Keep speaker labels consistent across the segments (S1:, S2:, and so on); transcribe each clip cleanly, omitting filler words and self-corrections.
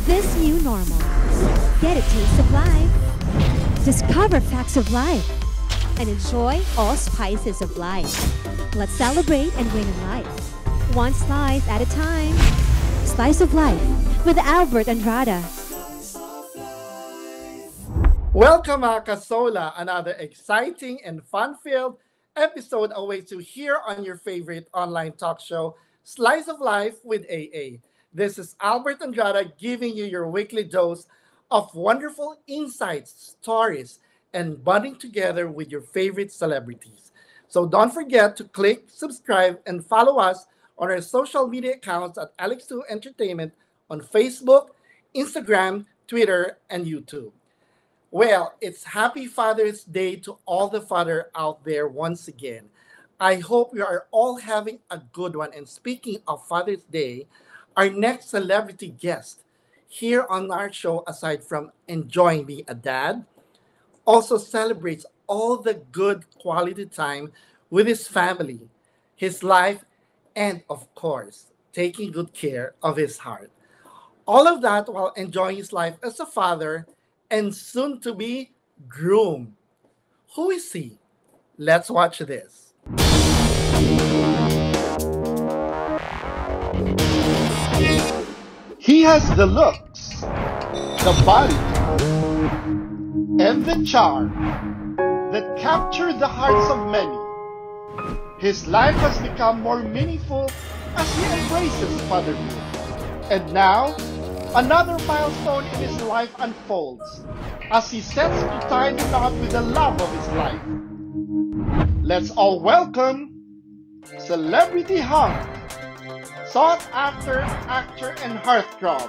S1: this new normal. Get a taste of life. Discover facts of life. And enjoy all spices of life. Let's celebrate and win in life. One slice at a time. Slice of Life with Albert Andrada.
S2: Welcome mga kasola, another exciting and fun-filled episode awaits you here on your favorite online talk show, Slice of Life with AA. This is Albert Andrada giving you your weekly dose of wonderful insights, stories, and bonding together with your favorite celebrities. So don't forget to click, subscribe, and follow us on our social media accounts at Lx2 Entertainment on Facebook, Instagram, Twitter, and YouTube. Well, it's Happy Father's Day to all the father out there once again. I hope you are all having a good one. And speaking of Father's Day, our next celebrity guest here on our show, aside from enjoying being a dad, also celebrates all the good quality time with his family, his life, and of course, taking good care of his heart. All of that while enjoying his life as a father and soon to be groom. Who is he? Let's watch this.
S3: He has the looks, the body, and the charm that capture the hearts of many. His life has become more meaningful as he embraces fatherhood. And now, another milestone in his life unfolds as he sets to tie the knot with the love of his life. Let's all welcome Celebrity HUNK, sought after actor and heartthrob,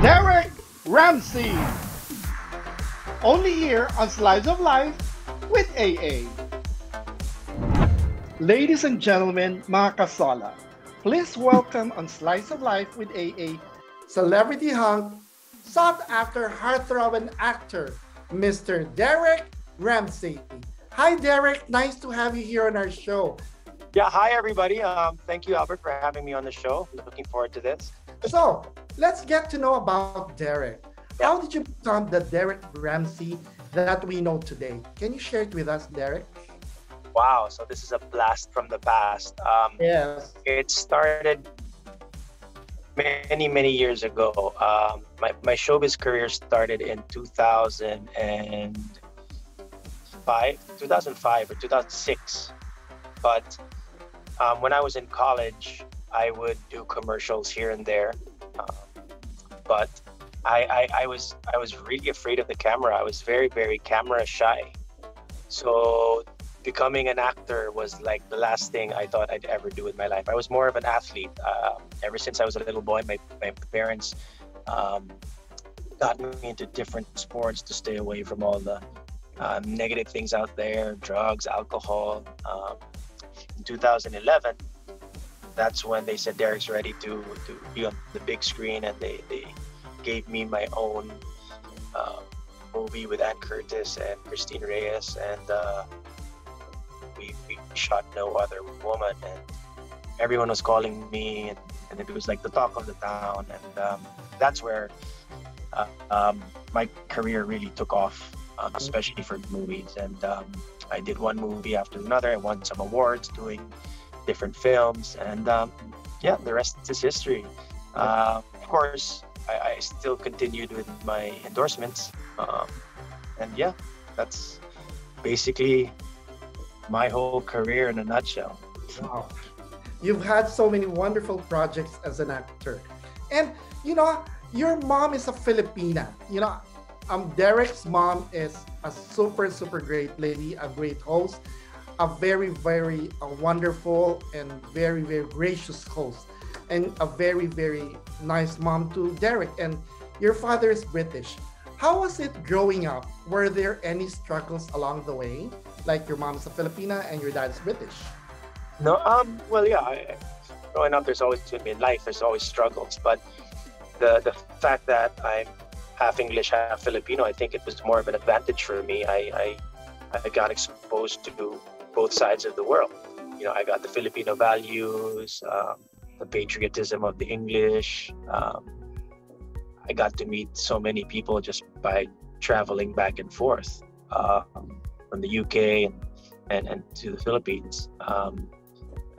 S3: Derek Ramsay. Only here on Slice of Life with AA.
S2: Ladies and gentlemen, mga kasola, please welcome on Slice of Life with AA, Celebrity Hunk, sought after heartthrob and actor, Mr. Derek Ramsay. Hi Derek, nice to have you here on our show.
S4: Yeah, hi everybody. Thank you, Albert, for having me on the show. Looking forward to this.
S2: So, let's get to know about Derek.
S4: Yeah.
S2: How did you become the Derek Ramsay that we know today? Can you share it with us, Derek?
S4: Wow, so this is a blast from the past.
S2: Yes.
S4: It started many years ago. My showbiz career started in 2005 or 2006. But when I was in college, I would do commercials here and there. But I was really afraid of the camera. I was very camera shy. So becoming an actor was like the last thing I thought I'd ever do with my life. I was more of an athlete. Ever since I was a little boy, my parents got me into different sports to stay away from all the negative things out there, drugs, alcohol. In 2011, that's when they said Derek's ready to be on the big screen, and they gave me my own movie with Ann Curtis and Christine Reyes, and we shot No Other Woman, and everyone was calling me, and it was like the talk of the town, and that's where my career really took off, especially for movies. And I did one movie after another. I won some awards doing different films, and yeah, the rest is history. Of course, I still continued with my endorsements, and yeah, that's basically my whole career in a nutshell.
S2: Wow. You've had so many wonderful projects as an actor. And, you know, your mom is a Filipina. You know, Derek's mom is a super great lady, a great host, a very wonderful and very gracious host, and a very nice mom to Derek. And your father is British. How was it growing up? Were there any struggles along the way? Like your mom's a Filipina and your dad's British.
S4: No, well, yeah, growing up, there's always, in life, there's always struggles. But the fact that I'm half English, half Filipino, I think it was more of an advantage for me. I got exposed to both sides of the world. You know, I got the Filipino values, the patriotism of the English, I got to meet so many people just by traveling back and forth from the UK and to the Philippines.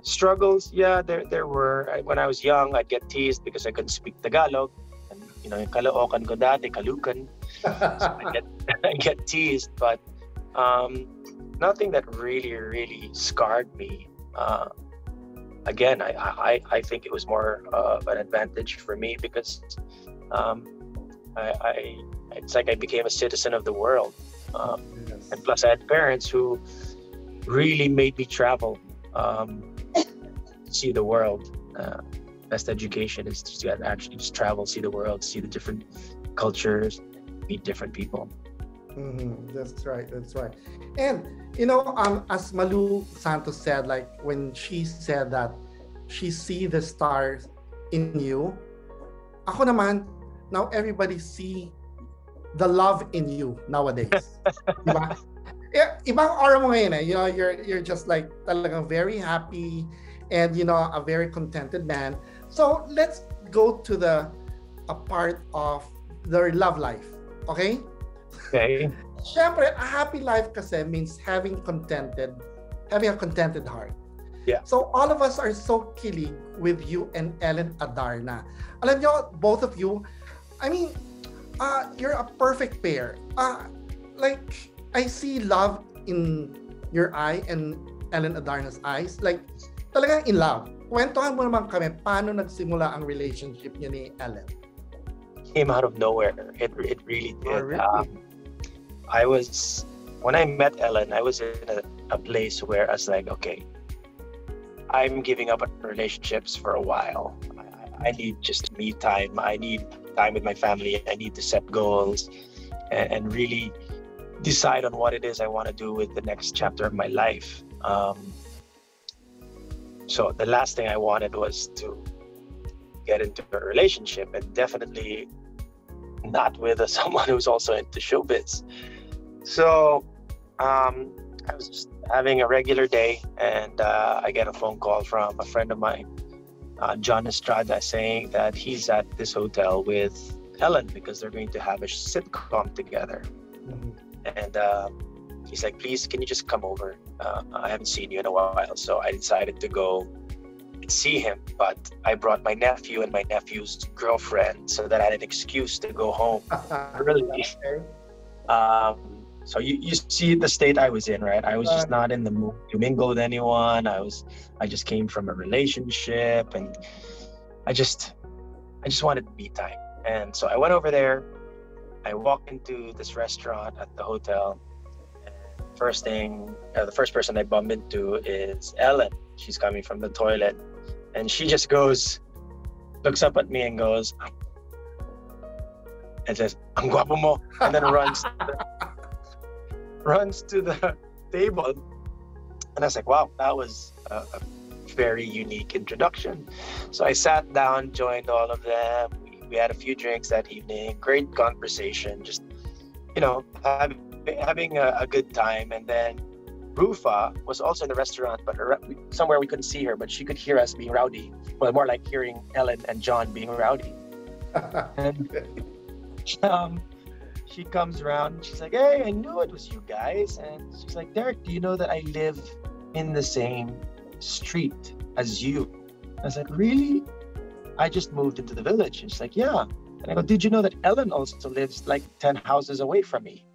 S4: Struggles, yeah, there were. When I was young, I'd get teased because I couldn't speak Tagalog. And, yung Caloocan ko dati, Kalukan. So I get teased, but nothing that really scarred me. Again, I think it was more of an advantage for me because it's like I became a citizen of the world.
S2: Yes.
S4: And plus I had parents who really made me travel, see the world. Best education is to actually just travel, see the world, see the different cultures, meet different people.
S2: That's right. And as Malu Santos said, like when she said that she see the stars in you, ako naman, now everybody see the love in you nowadays. Diba? Ibang aura mo ngayon eh. You're just like talagang very happy and a very contented man. So let's go to a part of their love life. Okay?
S4: Okay.
S2: Siyempre, a happy life kasi means having a contented heart.
S4: Yeah.
S2: So all of us are so kilig with you and Ellen Adarna. Alam nyo, both of you, I mean, you're a perfect pair. Like, I see love in your eye and Ellen Adarna's eyes. Like, talagang in love. Kwentuhan mo naman kami, paano nagsimula ang relationship niyo ni Ellen?
S4: Came out of nowhere. It really did.
S2: Oh, really?
S4: When I met Ellen, I was in a place where I was like, okay, I'm giving up on relationships for a while. I need just me time. I need time with my family. I need to set goals and really decide on what it is I want to do with the next chapter of my life. So the last thing I wanted was to get into a relationship, and definitely not with someone who's also into showbiz. So I was just having a regular day, and I get a phone call from a friend of mine, John Estrada, saying that he's at this hotel with Ellen because they're going to have a sitcom together. And he's like, please, can you just come over? I haven't seen you in a while. So I decided to go and see him. But I brought my nephew and my nephew's girlfriend so that I had an excuse to go home early. So you see the state I was in, right? I was just not in the mood to mingle with anyone. I just came from a relationship, and I just wanted me time. And so I went over there. I walked into this restaurant at the hotel. The first person I bump into is Ellen. She's coming from the toilet, and she just looks up at me and goes, and says, "Ang guwapo mo," and then runs to the table. And I was like, wow, that was a very unique introduction. So I sat down, joined all of them. We had a few drinks that evening, great conversation, just, having a good time. And then Rufa was also in the restaurant, but somewhere we couldn't see her, but she could hear us being rowdy. Well, more like hearing Ellen and John being rowdy. And she comes around and she's like, hey, I knew it was you guys. And she's like, Derek, do you know that I live in the same street as you? I was like, really? I just moved into the village. And she's like, yeah. And I go, did you know that Ellen also lives like 10 houses away from me?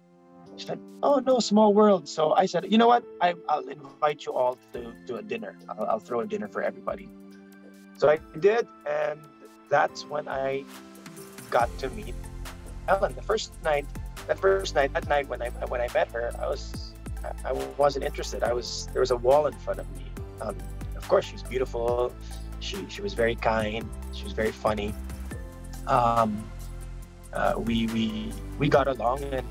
S4: She's like, oh, no, small world. So I said, you know what? I'll invite you all to a dinner. I'll throw a dinner for everybody. So I did. And that's when I got to meet Ellen. That night when I met her, I wasn't interested. There was a wall in front of me. Of course, she was beautiful. She was very kind. She was very funny. We got along, and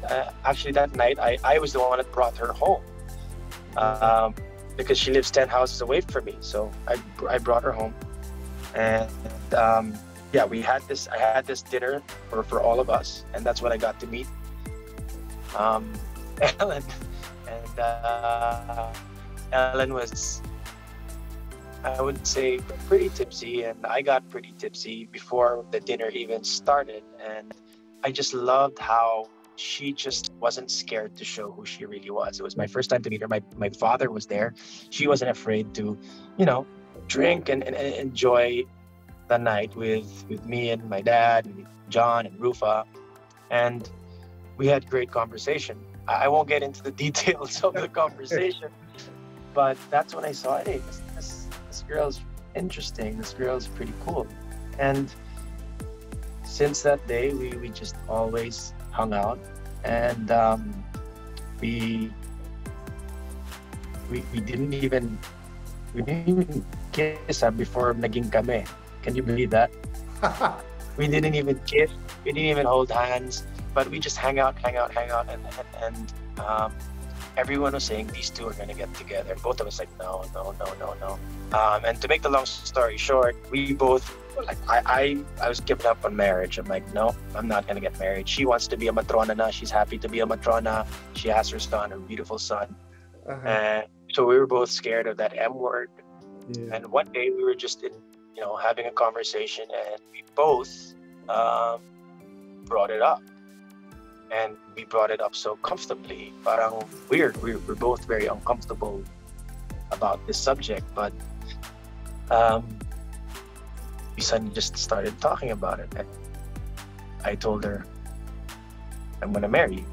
S4: actually that night I was the one that brought her home because she lives 10 houses away from me. So I brought her home, and I had this dinner for all of us, and that's when I got to meet Ellen. And Ellen was I would say pretty tipsy, and I got pretty tipsy before the dinner even started. And I just loved how she just wasn't scared to show who she really was. It was my first time to meet her. My father was there. She wasn't afraid to, you know, drink and enjoy the night with me and my dad and John and Rufa. And we had great conversation. I won't get into the details of the conversation, but that's when I saw, hey, this girl's interesting. This girl's pretty cool. And since that day, we just always hung out, and we didn't even kiss before naging kami. Can you believe that? We didn't even kiss. We didn't even hold hands. But we just hang out, and everyone was saying these two are gonna get together. Both of us like no. And to make the long story short, we both like I was giving up on marriage. I'm like, no, I'm not gonna get married. She wants to be a matrona na. She's happy to be a matrona. She has her son, her beautiful son. And so we were both scared of that M word. Yeah. And one day we were just having a conversation, and we both brought it up. And we brought it up so comfortably. Parang weird. We're both very uncomfortable about this subject, but we suddenly just started talking about it. And I told her, I'm gonna marry you.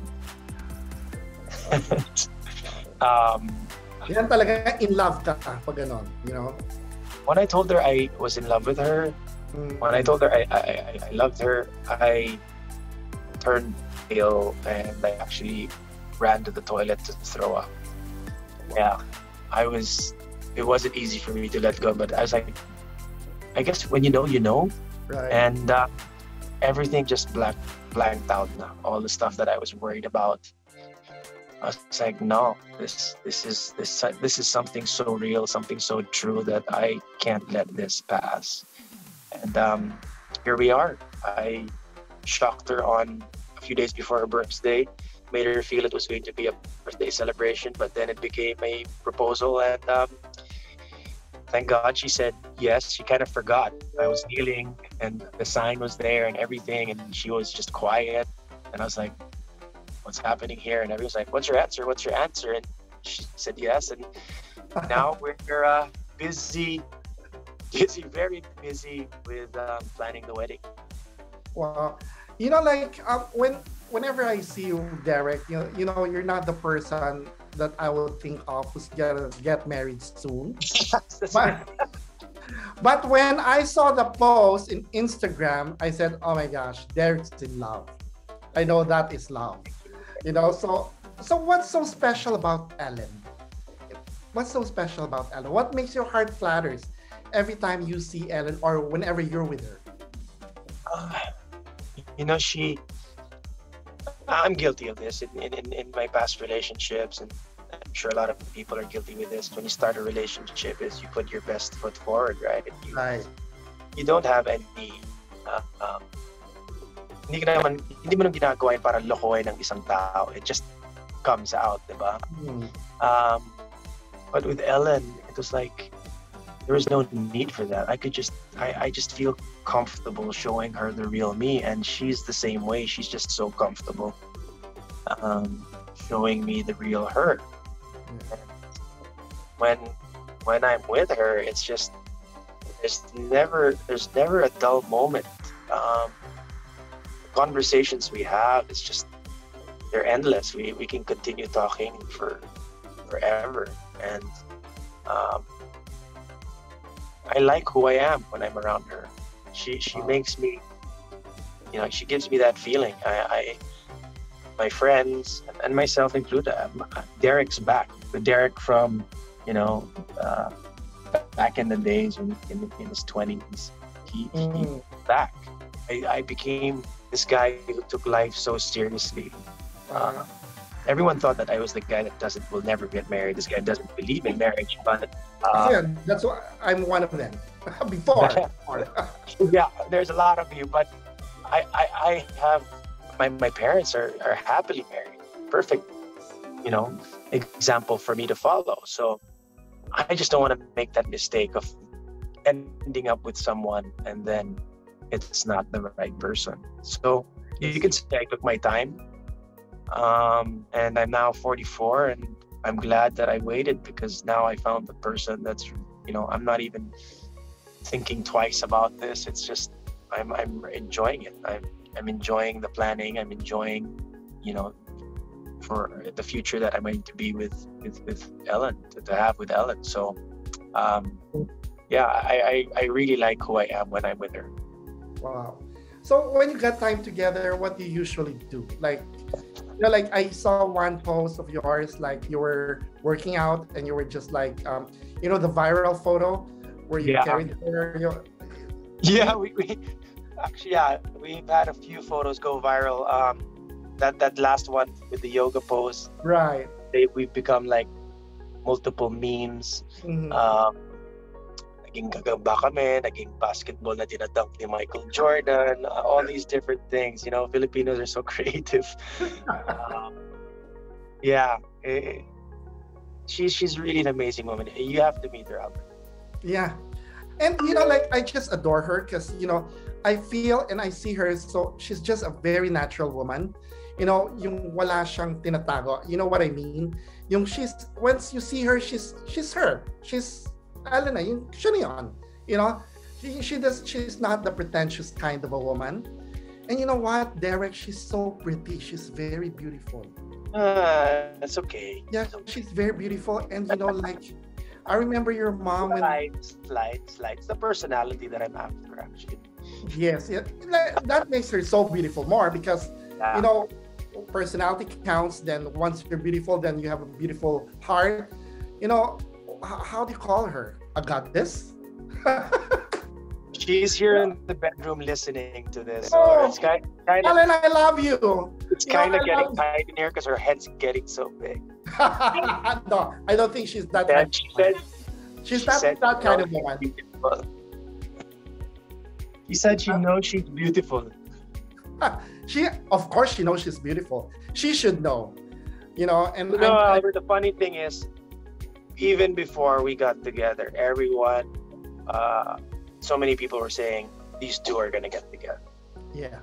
S2: Yan talaga in love ka pag ganon,
S4: When I told her I was in love with her, when I told her I loved her, I turned pale and I actually ran to the toilet to throw up. Yeah, it wasn't easy for me to let go, but I was like, I guess when you know. Right. And everything just blanked out now. All the stuff that I was worried about. I was like, no, this is something so real, something so true that I can't let this pass. And here we are. I shocked her on a few days before her birthday, made her feel it was going to be a birthday celebration, but then it became a proposal, and thank God she said yes. She kind of forgot. I was kneeling and the sign was there and everything, and she was just quiet, and I was like, what's happening here? And everyone's like, what's your answer? And she said yes, and now we're busy, very busy with planning the wedding.
S2: Wow. Whenever I see you, Derek, you're not the person that I would think of who's gonna get married soon. But when I saw the post in Instagram, I said, oh my gosh, Derek's in love. I know that is love. So what's so special about Ellen? What's so special about Ellen? What makes your heart flutters every time you see Ellen or whenever you're with her?
S4: I'm guilty of this in my past relationships, and I'm sure a lot of people are guilty with this. When you start a relationship, is you put your best foot forward, right? You don't have any hindi mo nang ginagawa yun para lokohin ng isang tao. It just comes out, diba? But with Ellen, it was like there was no need for that. I just feel comfortable showing her the real me, and she's the same way. She's just so comfortable showing me the real her. When I'm with her, it's just there's never a dull moment. Conversations we have, it's just they're endless. We can continue talking forever, and I like who I am when I'm around her. She makes me, she gives me that feeling. My friends and myself included, Derek's back. The Derek from back in the days in his 20s, he's back. I became this guy who took life so seriously. Everyone thought that I was the guy that will never get married. This guy doesn't believe in marriage, but
S2: that's why I'm one of them. Before.
S4: Yeah, there's a lot of you, but I have my parents are happily married. Perfect, example for me to follow. So I just don't want to make that mistake of ending up with someone and then it's not the right person. So you can say I took my time, and I'm now 44, and I'm glad that I waited because now I found the person that's, I'm not even thinking twice about this. It's just I'm enjoying it. I'm enjoying the planning. I'm enjoying, for the future that I'm going to be with Ellen, to have with Ellen. So yeah, I really like who I am when I'm with her.
S2: Wow. So when you got time together, what do you usually do? Like, like I saw one post of yours, like you were working out and you were just like, the viral photo where you carried her.
S4: Yeah, we actually, we've had a few photos go viral. That last one with the yoga pose,
S2: right?
S4: We've become like multiple memes. Naging gagamba kami, naging basketball na dinadunk ni Michael Jordan, all these different things. Filipinos are so creative. She's really an amazing woman. You have to meet her, Albert.
S2: Yeah. And like I just adore her because I feel and I see her, so she's just a very natural woman. Yung wala siyang tinatago. You know what I mean? Yung once you see her, she's her. She's Ellen, yung siya na yun. She's not the pretentious kind of a woman. And you know what, Derek, she's so pretty. She's very beautiful.
S4: That's okay.
S2: Yeah, she's very beautiful. And like I remember your mom
S4: slides the personality that I'm after, actually.
S2: Yes, yeah. That makes her so beautiful more because personality counts. Then once you're beautiful, then you have a beautiful heart. How do you call her? A goddess?
S4: She's here in the bedroom listening to this. So it's kind of,
S2: Ellen, I love you.
S4: It's kind of getting tight in here because her head's getting so big.
S2: No, I don't think she's that.
S4: And
S2: she's not that kind of woman.
S4: She said she knows she's beautiful.
S2: Of course, she knows she's beautiful. She should know, And
S4: Albert, the funny thing is, even before we got together, everyone, so many people were saying these two are gonna get together.
S2: Yeah.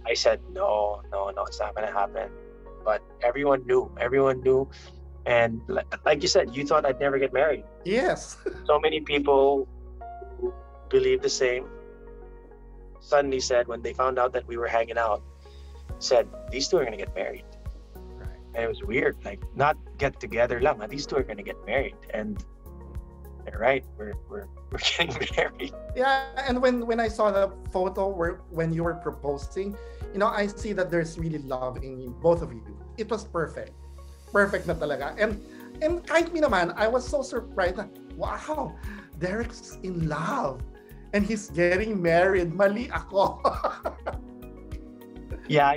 S4: I said no, it's not gonna happen. But everyone knew, and like you said, you thought I'd never get married.
S2: Yes.
S4: So many people who believe the same suddenly said, when they found out that we were hanging out, said these two are gonna get married.
S2: Right.
S4: And it was weird, like not get together lang. These two are gonna get married, and they're right. We're getting married.
S2: Yeah, and when I saw the photo when you were proposing, I see that there's really love in both of you. It was perfect na talaga. And kahit me naman, I was so surprised. Wow, Derek's in love. And he's getting married. Mali ako.
S4: Yeah,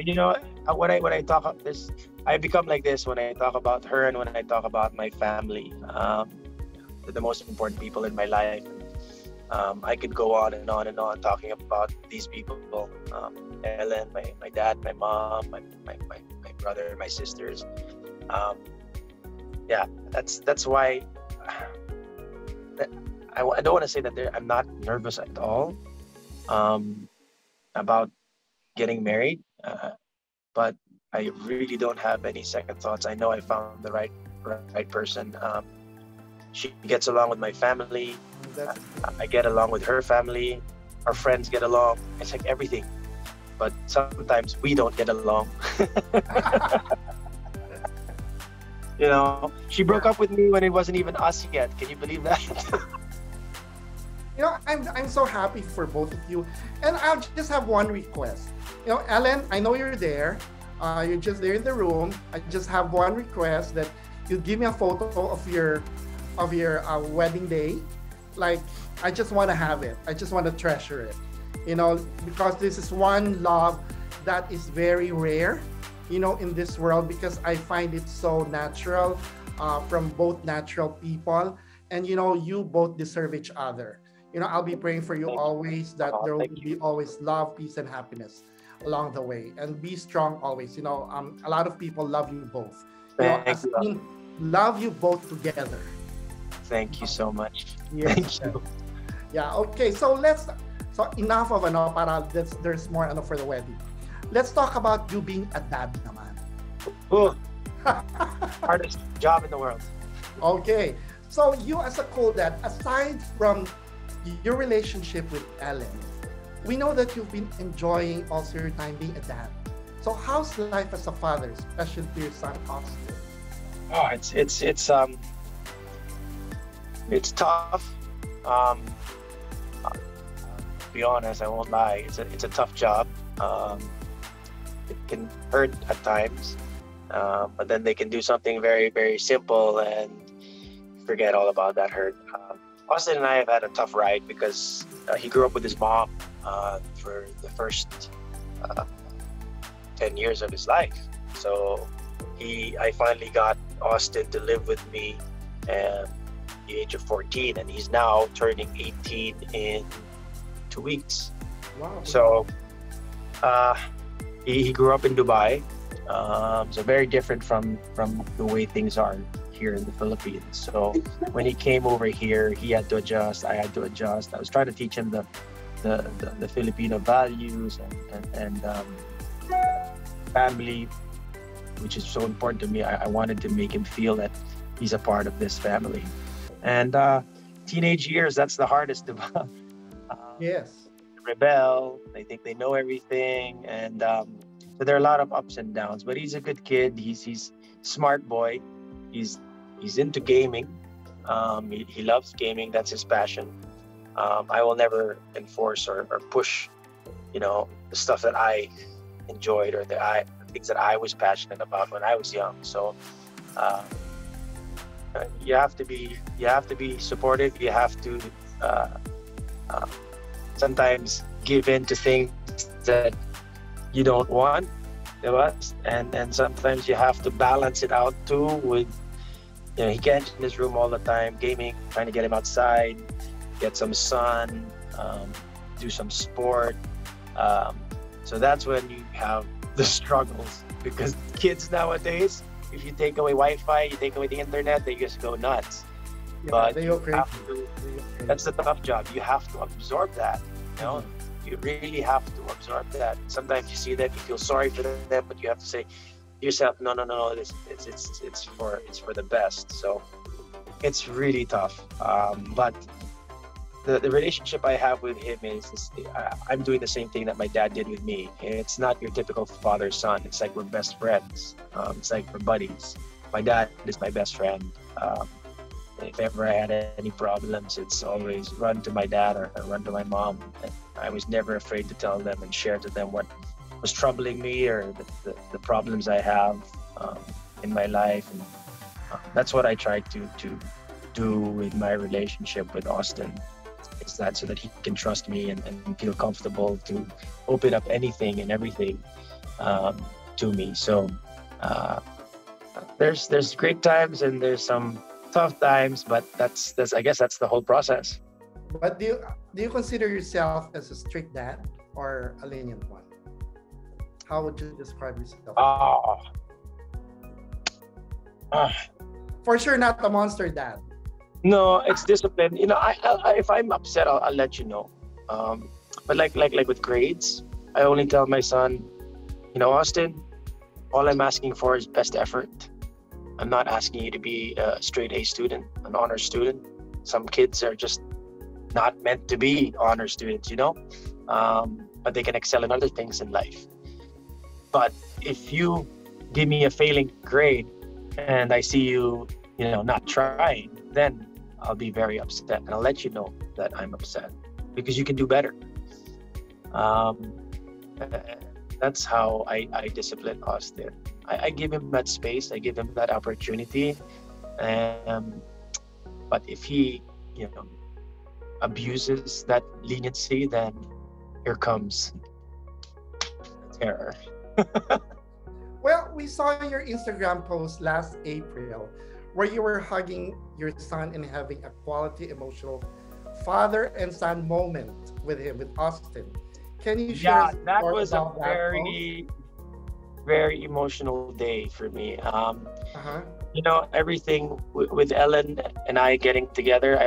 S4: when I talk about this, I become like this when I talk about her and when I talk about my family. The most important people in my life. I could go on and on and on talking about these people. Ellen, my dad, my mom, my brother, my sisters. Yeah, that's why I don't want to say that I'm not nervous at all about getting married, but I really don't have any second thoughts. I know I found the right person. She gets along with my family. I get along with her family. Our friends get along. It's like everything. But sometimes we don't get along. She broke up with me when it wasn't even us yet. Can you believe that?
S2: I'm so happy for both of you. And I'll just have one request. Ellen, I know you're there. You're just there in the room. I just have one request that you give me a photo of your wedding day. Like, I just want to have it. I just want to treasure it. Because this is one love that is very rare, in this world, because I find it so natural from both natural people. And, you both deserve each other. I'll be praying for you always, that there will be always love, peace, and happiness along the way. And be strong always. A lot of people love you both. Love you both together.
S4: Thank you so much.
S2: Yes.
S4: Thank you.
S2: Yeah, okay. So enough of para there's more for the wedding. Let's talk about you being a dad naman.
S4: Oh, hardest job in the world.
S2: Okay. So you as a cool dad, aside from your relationship with Ellen, we know that you've been enjoying also your time being a dad. So how's life as a father, especially to your son Austin?
S4: Oh, it's tough. Um, to be honest, I won't lie. It's a tough job. It can hurt at times, but then they can do something very, very simple and forget all about that hurt. Austin and I have had a tough ride because he grew up with his mom for the first 10 years of his life. So I finally got Austin to live with me at the age of 14, and he's now turning 18 in 2 weeks.
S2: Wow.
S4: So he grew up in Dubai, so very different from the way things are here in the Philippines. So when he came over here, he had to adjust. I had to adjust. I was trying to teach him the Filipino values and family, which is so important to me. I wanted to make him feel that he's a part of this family. And teenage years, that's the hardest.
S2: Yes.
S4: Rebel. They think they know everything, and so there are a lot of ups and downs. But he's a good kid. He's smart boy. He's into gaming. He loves gaming. That's his passion. I will never enforce or push, the stuff that I enjoyed or the things that I was passionate about when I was young. So you have to be supportive. You have to sometimes give in to things that you don't want, and sometimes you have to balance it out too with, he can't in his room all the time gaming, trying to get him outside, get some sun, do some sport. So that's when you have the struggles, because kids nowadays, if you take away Wi-Fi, you take away the internet, they just go nuts.
S2: Yeah,
S4: But
S2: they go crazy.
S4: that's the tough job. You have to absorb that. You really have to absorb that. Sometimes you see that, you feel sorry for them, but you have to say to yourself, no, it's for the best. So it's really tough. But the relationship I have with him is I'm doing the same thing that my dad did with me. It's not your typical father-son. It's like we're best friends. It's like we're buddies. My dad is my best friend. If ever I had any problems, it's always run to my dad or run to my mom. And I was never afraid to tell them and share to them what was troubling me or the problems I have in my life. And that's what I try to do with my relationship with Austin. Is that so that he can trust me and feel comfortable to open up anything and everything to me. So there's great times and there's some tough times, but that's I guess that's the whole process.
S2: But do you consider yourself as a strict dad or a lenient one? How would you describe yourself? For sure, not a monster dad.
S4: No, it's discipline. I if I'm upset, I'll let you know. But like with grades, I only tell my son, Austin, all I'm asking for is best effort. I'm not asking you to be a straight A student, an honor student. Some kids are just not meant to be honor students, but they can excel in other things in life. But if you give me a failing grade and I see you, not trying, then I'll be very upset, and I'll let you know that I'm upset because you can do better. That's how I discipline Austin. I give him that space. I give him that opportunity. But if he, abuses that leniency, then here comes terror.
S2: Well, we saw your Instagram post last April where you were hugging your son and having a quality emotional father and son moment with him, with Austin. Can you share?
S4: Yeah, that was a very emotional day for me. You know, everything with Ellen and I getting together,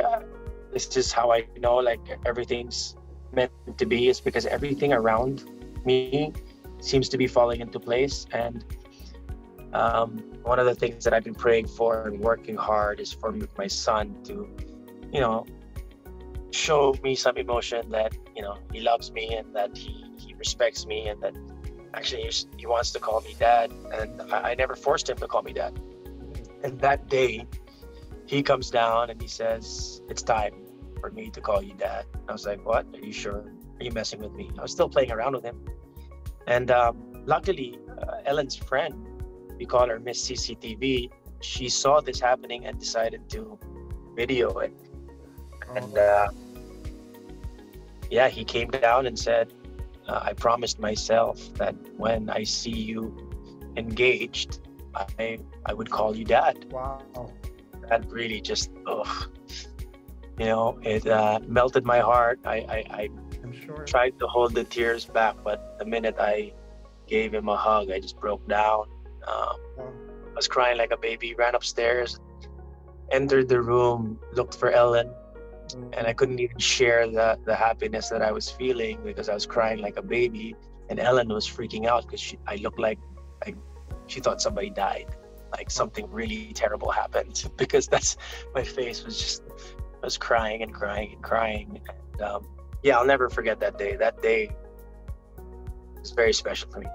S4: this is how I know like everything's meant to be. Is because everything around me seems to be falling into place. And one of the things that I've been praying for and working hard is for my son to, you know, show me some emotion that, you know, he loves me and that he respects me and that actually he wants to call me dad. And I never forced him to call me dad. And that day, he comes down and he says, "It's time for me to call you dad." I was like, "What? Are you sure? Are you messing with me?" I was still playing around with him. And luckily, Ellen's friend, we call her Miss CCTV, she saw this happening and decided to video it. And yeah, he came down and said, "I promised myself that when I see you engaged, I would call you dad."
S2: Wow.
S4: That really just, you know, it melted my heart.
S2: I'm sure.
S4: Tried to hold the tears back, but the minute I gave him a hug, I just broke down. I was crying like a baby, ran upstairs, entered the room, looked for Ellen, and I couldn't even share the happiness that I was feeling because I was crying like a baby. And Ellen was freaking out because I looked like she thought somebody died, like something really terrible happened, because that's my face was just, I was crying and crying and crying. And yeah, I'll never forget that day. That day was very special for me.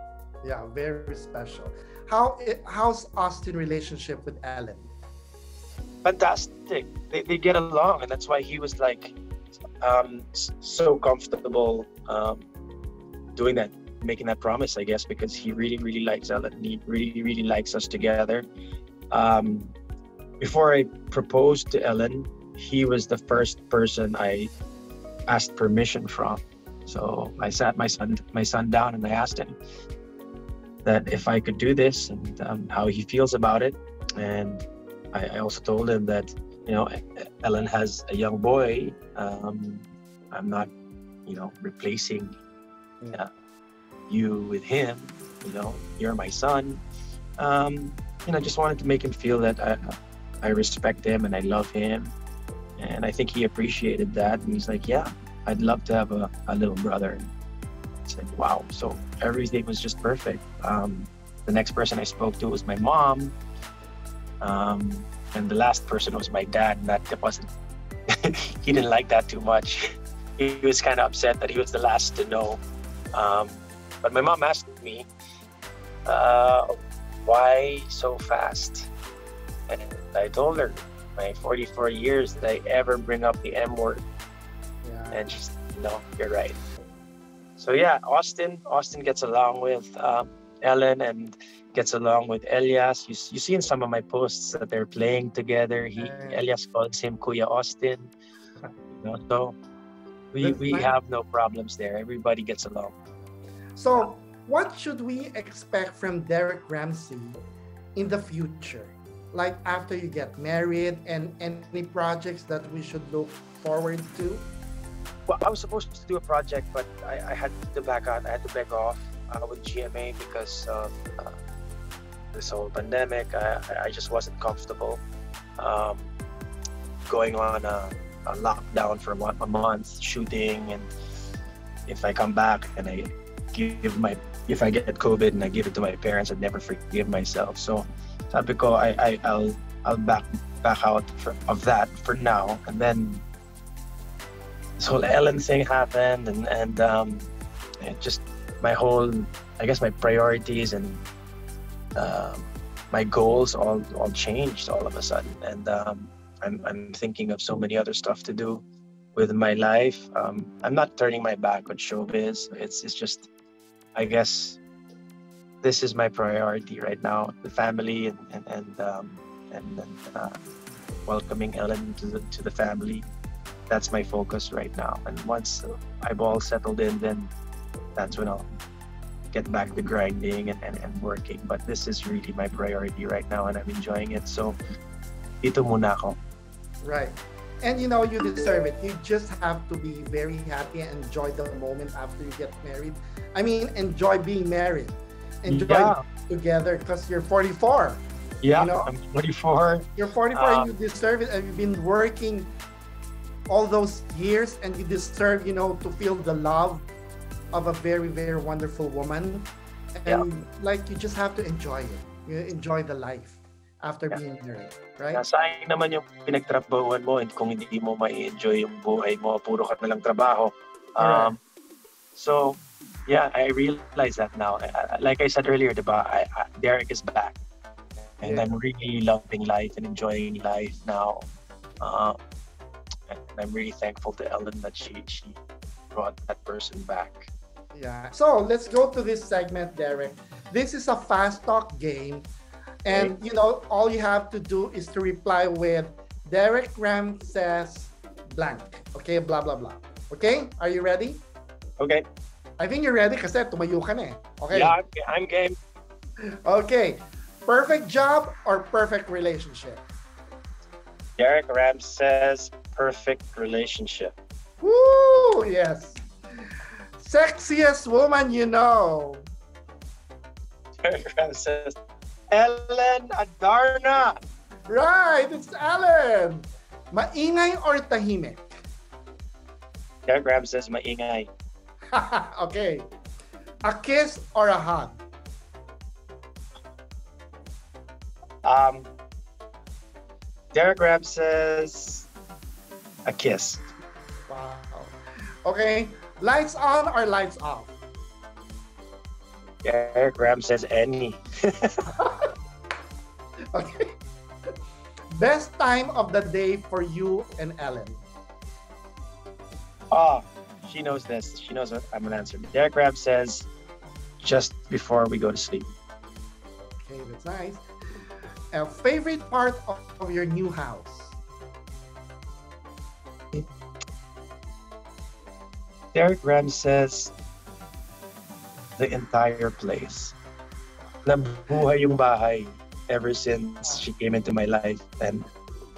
S2: Yeah, very special. How's Austin's relationship with Ellen?
S4: Fantastic. They get along, and that's why he was like so comfortable doing that, making that promise, I guess, because he really likes Ellen. He really likes us together. Before I proposed to Ellen, he was the first person I asked permission from. So I sat my son down and I asked him that if I could do this and how he feels about it. And I also told him that, you know, Ellen has a young boy. I'm not, you know, replacing you with him. You know, you're my son. You know, just wanted to make him feel that I respect him and I love him. And I think he appreciated that. And he's like, "Yeah, I'd love to have a little brother." I said, wow. So everything was just perfect. The next person I spoke to was my mom. And the last person was my dad. And that wasn't, he didn't like that too much. He was kind of upset that he was the last to know. But my mom asked me, why so fast? And I told her, my 44 years, did I ever bring up the M word?
S2: Yeah.
S4: And she said, "No, you're right." So yeah, Austin gets along with Ellen and gets along with Elias. You see in some of my posts that they're playing together. Elias calls him Kuya Austin. You know, so we have no problems there. Everybody gets along.
S2: So what should we expect from Derek Ramsay in the future? Like after you get married, and any projects that we should look forward to?
S4: Well, I was supposed to do a project, but I had to back out. I had to beg off with GMA because of this whole pandemic. I just wasn't comfortable going on a lockdown for a month shooting, and if I come back and if I get COVID and I give it to my parents, I'd never forgive myself. So sabi ko, I'll back out of that for now. And then this whole Ellen thing happened, and it just, my whole, I guess my priorities and my goals all changed all of a sudden. And I'm thinking of so many other stuff to do with my life. I'm not turning my back on showbiz. It's just, I guess this is my priority right now: the family and welcoming Ellen to the family. That's my focus right now. And once I've all settled in, then that's when I'll get back to grinding and working. But this is really my priority right now, and I'm enjoying it. So ito muna ako.
S2: Right. And you know, you deserve it. You just have to be very happy and enjoy the moment after you get married. I mean, enjoy being married. Enjoy together because you're 44.
S4: Yeah,
S2: You know,
S4: I'm 44.
S2: you're 44 and you deserve it, and you've been working all those years, and you deserve, to feel the love of a very, very wonderful woman. And like, you just have to enjoy it. You enjoy the life after being married, right?
S4: Sayang naman yung pinagtrabahuan mo, and kung hindi mo ma-enjoy yung buhay mo, puro ka na lang trabaho. So, yeah, I realize that now. Like I said earlier, diba, Derek is back. And I'm really loving life and enjoying life now. And I'm really thankful to Ellen that she brought that person back.
S2: Yeah. So let's go to this segment, Derek. This is a fast talk game. And, all you have to do is to reply with Derek Ram says blank. Okay, blah, blah, blah. Okay? Are you ready?
S4: Okay.
S2: I think you're ready kasi tumayo ka na eh. Okay?
S4: Yeah, I'm game.
S2: Okay. Perfect job or perfect relationship?
S4: Derek Ram says perfect relationship.
S2: Woo! Yes. Sexiest woman you know?
S4: Derek Ram says Ellen Adarna.
S2: Right, it's Ellen. Maingay or tahimik?
S4: Derek Ram says maingay.
S2: Okay. A kiss or a hug?
S4: Derek Ram says a kiss.
S2: Wow. Okay. Lights on or lights off?
S4: Derek Ram says any.
S2: Okay. Best time of the day for you and Ellen?
S4: She knows this. She knows what I'm gonna answer. Derek Ram says just before we go to sleep.
S2: Okay, that's nice. A favorite part of your new house?
S4: Derek Ram says the entire place. Nabuhay yung bahay ever since she came into my life. And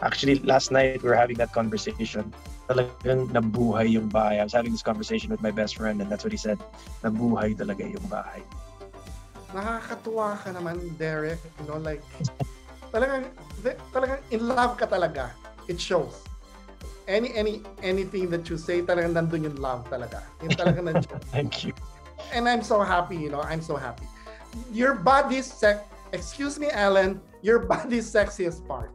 S4: actually, last night we were having that conversation. Talagang nabuhay yung bahay. I was having this conversation with my best friend, and that's what he said. Nabuhay talaga yung bahay.
S2: Nakakatuwa ka naman, Derek. Like, talagang in love ka talaga. It shows. Anything that you say, talagang nandun yung love talaga. Yung talagang nandun.
S4: Thank you.
S2: And I'm so happy, I'm so happy. Your body's excuse me, Ellen, your body's sexiest part?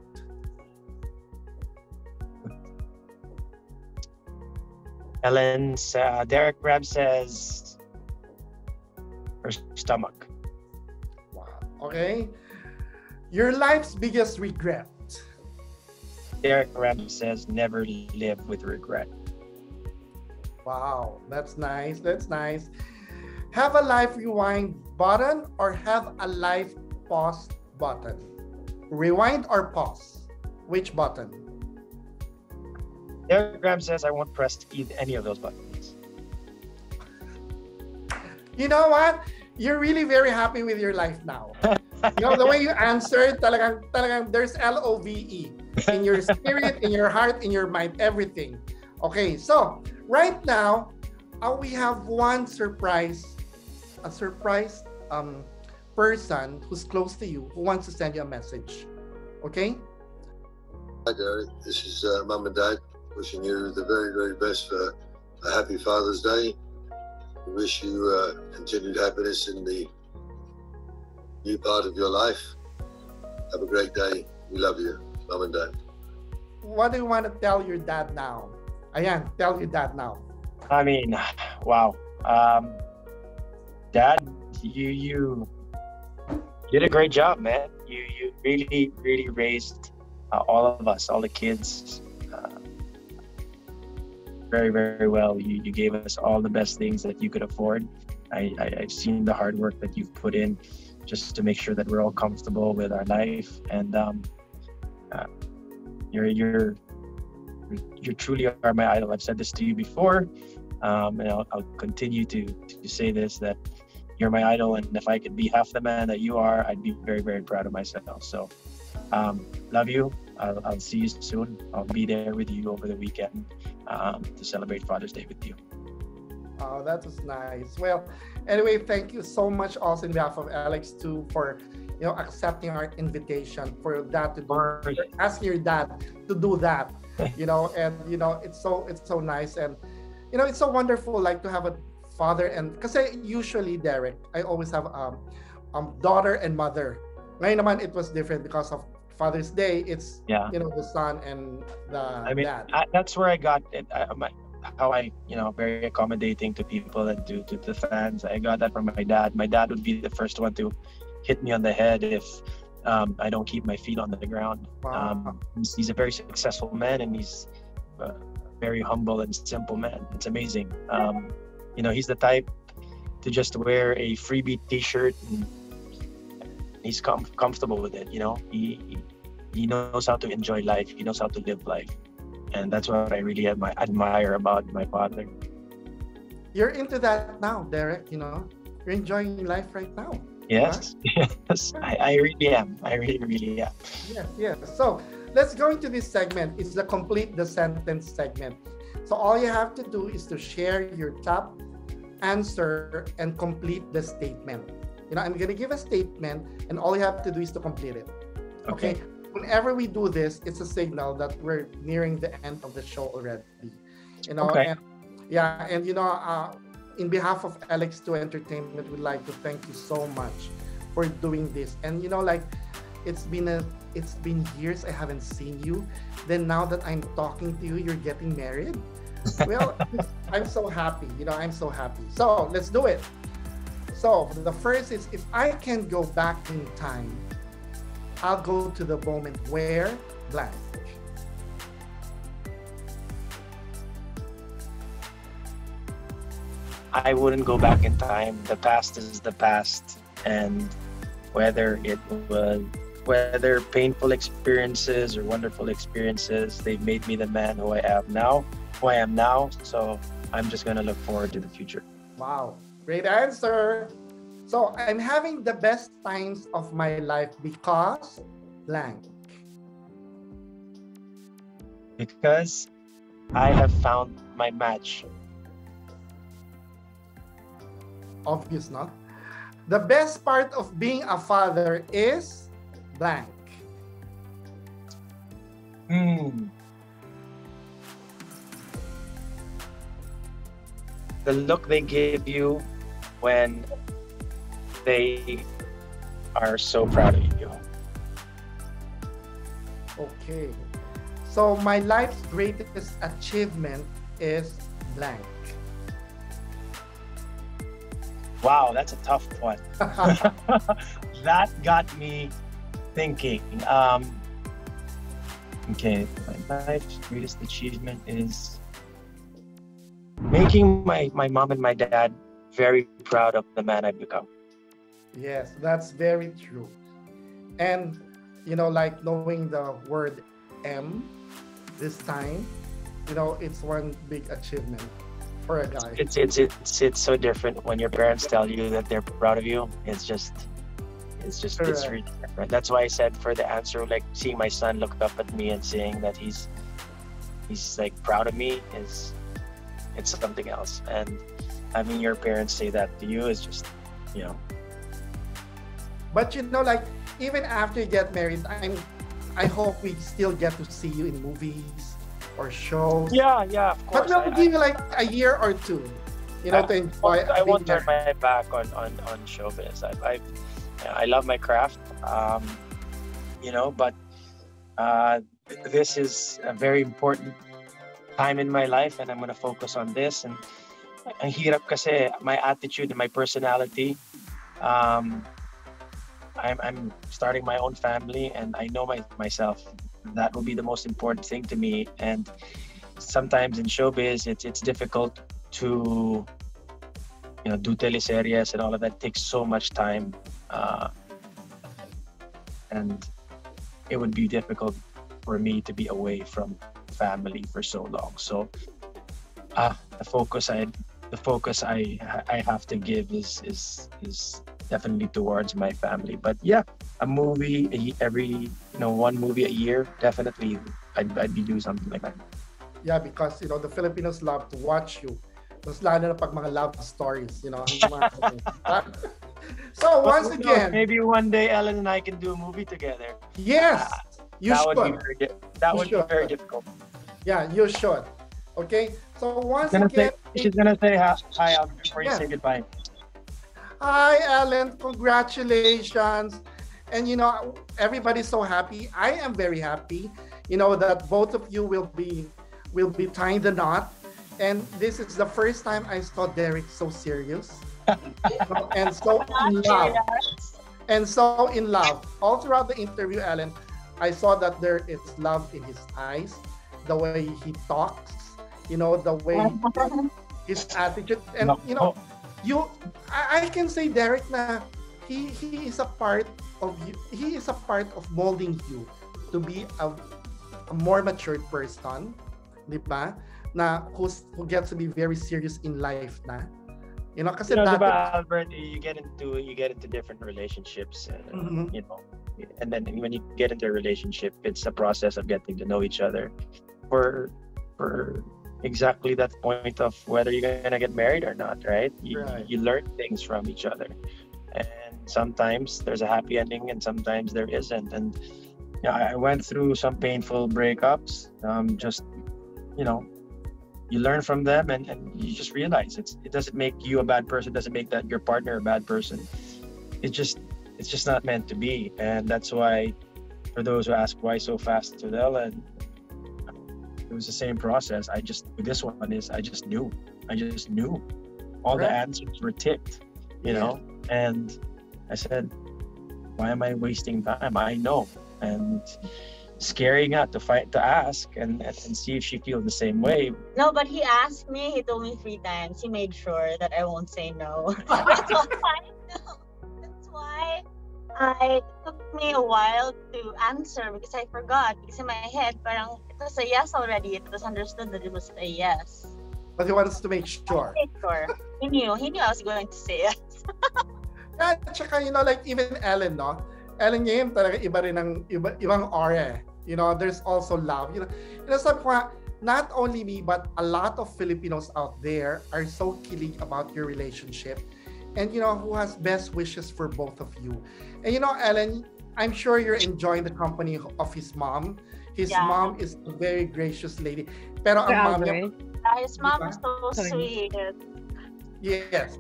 S4: Derek Ram says her stomach.
S2: Wow. Okay. Your life's biggest regret?
S4: Derek Ram says never live with regret.
S2: Wow, that's nice. That's nice. Have a life rewind button or have a life pause button? Rewind or pause? Which button?
S4: Derek Ram says I won't press any of those buttons.
S2: You know what? You're really very happy with your life now. The way you answered, talagang there's LOVE in your spirit, in your heart, in your mind, everything. Okay, so right now, we have one surprise, a surprise person who's close to you who wants to send you a message. Okay?
S5: Hi, Derek. This is Mum and Dad wishing you the very, very best for a happy Father's Day. We wish you continued happiness in the new part of your life. Have a great day. We love you, Mum and Dad.
S2: What do you want to tell your dad now? Ayan, tell your dad now.
S4: I mean, wow. Dad, you did a great job, man. You really, really raised all of us, all the kids, very, very well. You gave us all the best things that you could afford. I've seen the hard work that you've put in just to make sure that we're all comfortable with our life. And you truly are my idol. I've said this to you before, and I'll continue to say this, that you're my idol, and if I could be half the man that you are, I'd be very, very proud of myself. So love you. I'll see you soon. I'll be there with you over the weekend to celebrate Father's Day with you.
S2: Oh, that was nice. Well, anyway, thank you so much also in behalf of Lx2 for accepting our invitation for that to do,
S4: Or-
S2: asking your dad to do that, and it's so nice, and it's so wonderful, like to have a father, and because usually, Derek, I always have daughter and mother. Ngayon naman it was different because of Father's Day. It's
S4: Yeah.
S2: the son and the
S4: I mean,
S2: dad.
S4: that's where I got it. How I, very accommodating to people and to the fans. I got that from my dad. My dad would be the first one to hit me on the head if I don't keep my feet on the ground.
S2: Wow.
S4: He's a very successful man, and he's a very humble and simple man. It's amazing. He's the type to just wear a freebie T-shirt, and he's comfortable with it. He knows how to enjoy life. He knows how to live life, and that's what I really admire about my father.
S2: You're into that now, Derek. You're enjoying life right now.
S4: Yes, yes, I really am. I really, really am.
S2: Yes. So let's go into this segment. It's the complete the sentence segment. So all you have to do is to share your top answer and complete the statement. I'm gonna give a statement, and all you have to do is to complete it. Okay. Whenever we do this, it's a signal that we're nearing the end of the show already.
S4: Okay.
S2: And in behalf of Lx2 Entertainment, we'd like to thank you so much for doing this. And it's been years I haven't seen you. Then now that I'm talking to you, you're getting married. Well, I'm so happy. I'm so happy. So let's do it. So the first is, if I can go back in time, I'll go to the moment where blank.
S4: I wouldn't go back in time. The past is the past, and whether painful experiences or wonderful experiences, they've made me the man who I am now. So I'm just gonna look forward to the future.
S2: Wow, great answer. So I'm having the best times of my life because blank.
S4: Because I have found my match.
S2: Obvious, not? The best part of being a father is blank.
S4: The look they give you when they are so proud of you.
S2: Okay. So my life's greatest achievement is blank.
S4: Wow, that's a tough one. That got me thinking. Okay, my life's greatest achievement is making my mom and my dad very proud of the man I've become.
S2: Yes, that's very true. And like knowing the word M this time, it's one big achievement for a guy.
S4: It's so different when your parents tell you that they're proud of you. It's really different. That's why I said for the answer, like seeing my son look up at me and saying that he's like proud of me it's something else. And having your parents say that to you is just,
S2: But like even after you get married, I hope we still get to see you in movies or shows.
S4: Yeah, of course.
S2: But we'll give you like a year or two, to enjoy.
S4: I won't turn my back on showbiz. I love my craft, but this is a very important time in my life, and I'm gonna focus on this. And ang hirap kasi my attitude and my personality. I'm starting my own family, and I know myself. That will be the most important thing to me. And sometimes in showbiz, it's difficult to do teleseries and all of that. It takes so much time, and it would be difficult for me to be away from family for so long. So the focus I have to give is definitely towards my family. But yeah, a movie one movie a year, definitely I'd be doing something like that.
S2: Yeah, because the Filipinos love to watch you. Mas lalo na pag mga love stories, So once
S4: Who knows?
S2: again,
S4: Maybe one day Ellen and I can do a movie together.
S2: yes, you
S4: That
S2: should.
S4: would be that
S2: You
S4: would be
S2: should.
S4: very difficult.
S2: Yeah, you should. Okay. So once
S4: She's gonna say hi before you
S2: Yeah.
S4: say goodbye.
S2: hi, Ellen. Congratulations. And everybody's so happy. I am very happy. That both of you will be tying the knot. And this is the first time I saw Derek so serious. And so in love. And so in love. All throughout the interview, Ellen, I saw that there is love in his eyes, the way he talks, the way his attitude. And I can say, Derek, na he is a part of you. He is a part of molding you to be a more matured person, di ba? Na who gets to be very serious in life na. Kasi
S4: diba, Albert, you get into different relationships, and and then when you get into a relationship, it's a process of getting to know each other for exactly that point of whether you're gonna get married or not, right? You learn things from each other, and sometimes there's a happy ending, and sometimes there isn't. And I went through some painful breakups. You learn from them, and you just realize it doesn't make you a bad person. It doesn't make that your partner a bad person. It's just not meant to be. And that's why, for those who ask why so fast with Ellen, it was the same process. I just knew. All the answers were ticked, and I said, why am I wasting time? I know. And scary not to ask and see if she feels the same way.
S6: No, but he asked me. He told me 3 times. He made sure that I won't say no. That's why it took me a while to answer, because I forgot. Because in my head, parang it was a yes already. It was understood that it was a yes.
S2: But he wants to make sure.
S6: He knew I was going to say yes.
S2: Yeah, tsaka, like even Ellen, no? Ellen ngayon talaga iba rin ng ibang aura. There's also love. Sabi ko nga, not only me, but a lot of Filipinos out there are so kilig about your relationship, and who has best wishes for both of you. And Ellen, I'm sure you're enjoying the company of his mom. His mom is a very gracious lady. Pero ang mom niya,
S6: his mom is so sweet.
S2: Yes,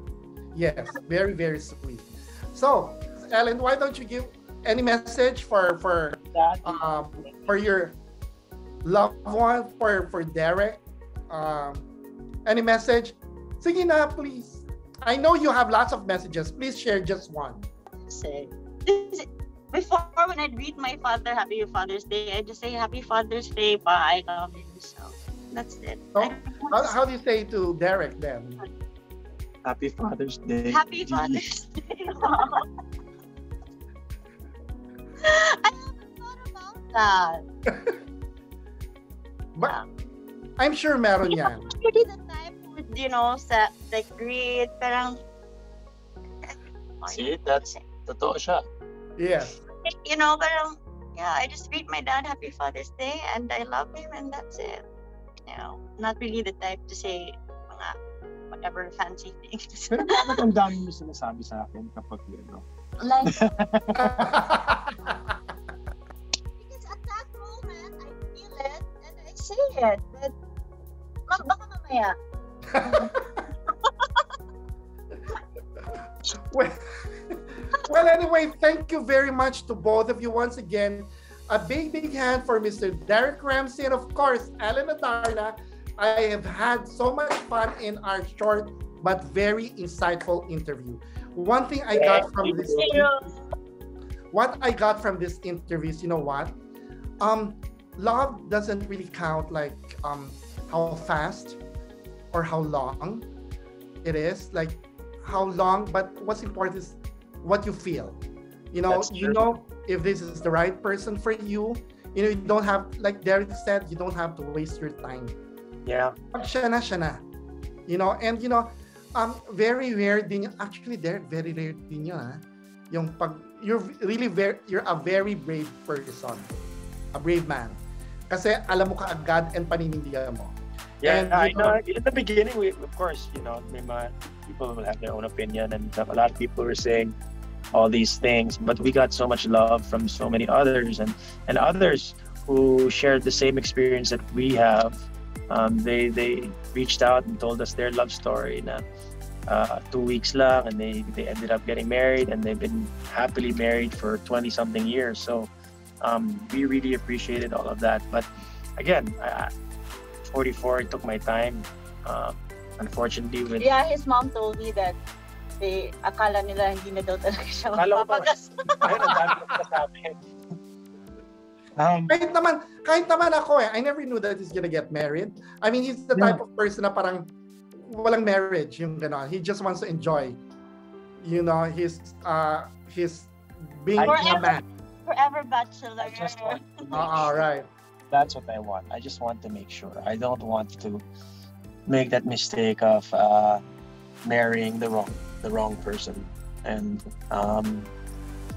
S2: very very sweet. So, Ellen, why don't you give any message for your loved one, for Derek? Any message? Sige na, please. I know you have lots of messages. Please share just one.
S6: Before, when I greet my father, Happy Father's Day, I just say Happy Father's Day, pa, I love you. So that's it.
S2: So, how do you say to Derek then?
S4: Happy Father's Day.
S6: Happy Father's Day. I haven't thought about that.
S2: But I'm sure meron yan.
S6: Really the type would, sa greet, parang...
S4: See, that's totoo siya.
S2: Yes.
S6: Parang, I just greet my dad Happy Father's Day, and I love him, and that's it. Not really the type to say mga whatever fancy things.
S4: Pero bakit ang dami mo sinasabi sa akin kapag
S6: Like, because at that moment, I feel it and I say it. But baka mamaya.
S2: Well, anyway, thank you very much to both of you once again. A big hand for Mr. Derek Ramsay, and of course, Ellen Adarna. I have had so much fun in our short but very insightful interview. One thing I got from this interview is, love doesn't really count like how fast or how long it is, like how long, but what's important is what you feel. If this is the right person for you, you don't have, like Derek said, you don't have to waste your time.
S4: Yeah.
S2: Pag siya na. And very rare din yun. Actually, Derek, very rare din yun, yung pag you're a very brave person, a brave man, kasi alam mo kaagad and paninindigan mo.
S4: Yeah, and, I know. In the beginning, of course, may mga people will have their own opinion, and a lot of people were saying, all these things. But we got so much love from so many others, and others who shared the same experience that we have. They reached out and told us their love story na 2 weeks lang, and they ended up getting married, and they've been happily married for 20 something years. So we really appreciated all of that. But again, 44, it took my time. Unfortunately, with
S6: Yeah, his mom told me that akala nila hindi na daw talaga siya
S4: Akala ko ba?
S6: magpapagas.
S4: ayun, ang dami kong nasabi.
S2: Kahit naman ako I never knew that he's gonna get married. I mean, he's the type of person na parang walang marriage, yung gano'n. He just wants to enjoy. You know, his being a man.
S6: Forever bachelor.
S4: I just want to make
S2: All right.
S4: That's what I want. I just want to make sure. I don't want to make that mistake of marrying the wrong person, and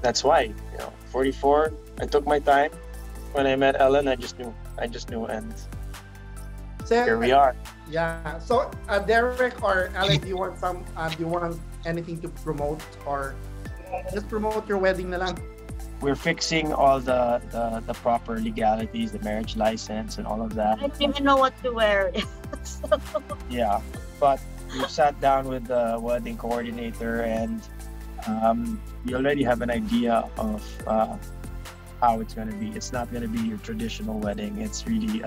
S4: that's why 44. I took my time. When I met Ellen, I just knew, and
S2: So,
S4: here we are.
S2: Yeah. So, Derek or Alex, do you want anything to promote, or just promote your wedding na lang?
S4: We're fixing all the proper legalities, the marriage license, and all of that.
S6: I don't even know what to wear.
S4: Yeah, but we sat down with the wedding coordinator, and we already have an idea of how it's going to be. It's not going to be your traditional wedding. It's really,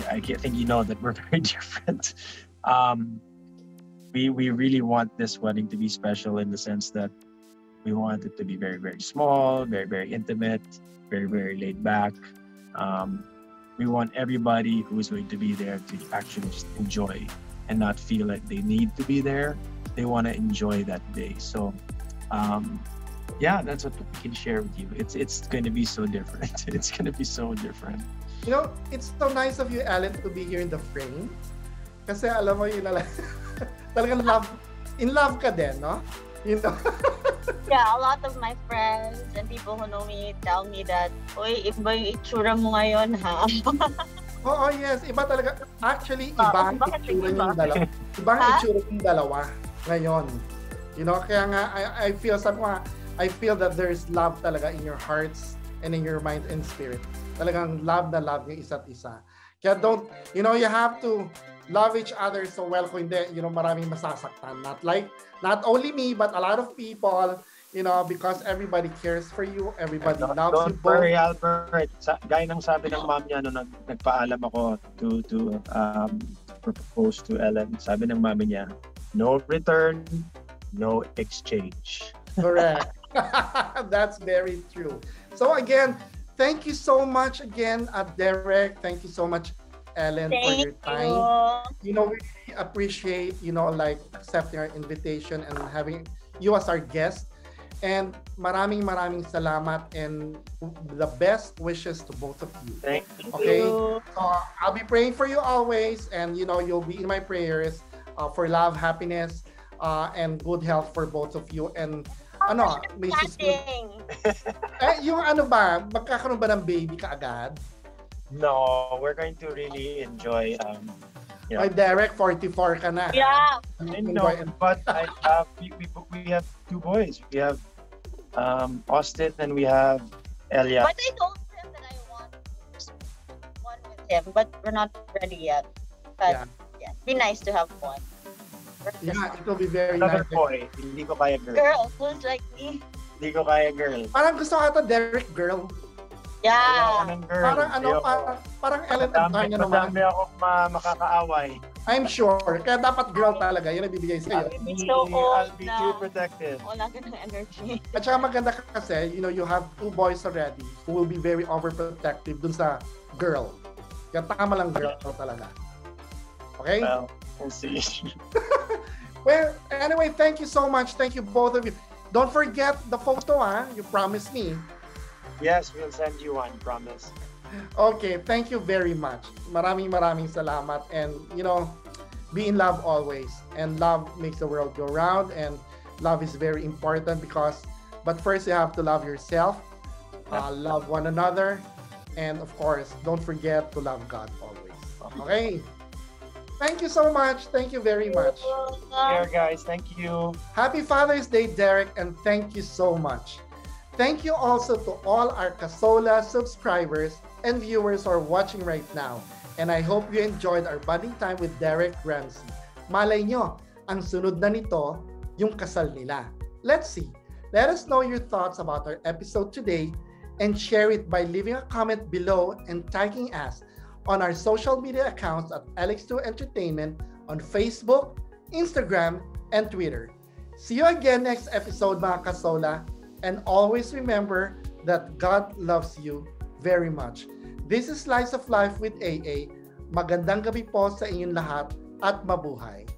S4: I think you know that we're very different. We really want this wedding to be special in the sense that we want it to be very, very small, very, very intimate, very, very laid back. We want everybody who is going to be there to actually just enjoy and not feel like they need to be there. They want to enjoy that day. So, yeah, that's what we can share with you. It's going to be so different. It's going to be so different.
S2: You know, it's so nice of you, Ellen, to be here in the frame. Kasi alam mo, yun na lang. Talagang in love ka din, no? You know?
S6: Yeah, a lot of my friends and people who know me tell me that, "Uy, iba yung itsura mo ngayon, ha?"
S2: Oo, yes. Iba talaga. Actually, iba ang itsura yung dalawa. Iba ang itsura yung dalawa ngayon. You know, kaya nga, I feel that there's love talaga in your hearts and in your mind and spirit. Talagang love na love yung isa't isa. Kaya you have to love each other so well. Kung hindi, maraming masasaktan. Not only me, but a lot of people, because everybody cares for you, everybody loves you.
S4: Don't worry, Albert. Gaya ng sabi ng mom niya nung nagpaalam ako to propose to Ellen. Sabi ng mami niya, no return, no exchange.
S2: Correct. That's very true. So again, thank you so much again, Derek. Thank you so much, Ellen, for your time. We really appreciate, accepting our invitation and having you as our guest. And maraming salamat and the best wishes to both of you.
S4: Thank you.
S2: Okay? So I'll be praying for you always, and you'll be in my prayers for love, happiness, and good health for both of you. And Mrs. Yung magkakaroon ba ng baby ka agad?
S4: No, we're going to really enjoy.
S2: Derek, 44 ka na.
S6: Yeah.
S4: I know, but we have two boys. We have Austin and we have Elia.
S6: But I told him that I want one with him, but we're not ready yet. But yeah, it'd be nice to have one.
S2: Yeah, it will be very
S4: Another
S2: nice.
S4: boy. Hindi ko kaya girl.
S6: Girl, who's like me?
S4: Hindi ko kaya girl.
S2: Parang gusto ka ito, Derek, girl.
S6: Yeah.
S4: Girl.
S2: Parang Ellen Adarna naman.
S4: Madami akong makakaaway.
S2: I'm sure. Kaya dapat girl talaga. Yan ang bibigay sa'yo.
S4: I'll be too protective.
S6: Wala ka ng energy.
S2: At saka maganda kasi, you have two boys already who will be very overprotective dun sa girl. Kaya tama lang girl talaga. Okay?
S4: Well, we'll see.
S2: Well, anyway, thank you so much. Thank you both of you. Don't forget the photo, You promised me.
S4: Yes, we'll send you one, promise.
S2: Okay, thank you very much. Maraming salamat. And, be in love always. And love makes the world go round. And love is very important but first you have to love yourself, love one another. And of course, don't forget to love God always. Okay? Thank you so much. Thank you very much.
S4: Here, guys. Thank you.
S2: Happy Father's Day, Derek, and thank you so much. Thank you also to all our Kasola subscribers and viewers who are watching right now. And I hope you enjoyed our bonding time with Derek Ramsay. Malay nyo, ang sunod na nito, yung kasal nila. Let's see. Let us know your thoughts about our episode today and share it by leaving a comment below and tagging us on our social media accounts at Lx2 Entertainment on Facebook, Instagram, and Twitter. See you again next episode, mga Kasola, and always remember that God loves you very much. This is Slice of Life with AA. Magandang gabi po sa inyong lahat at mabuhay.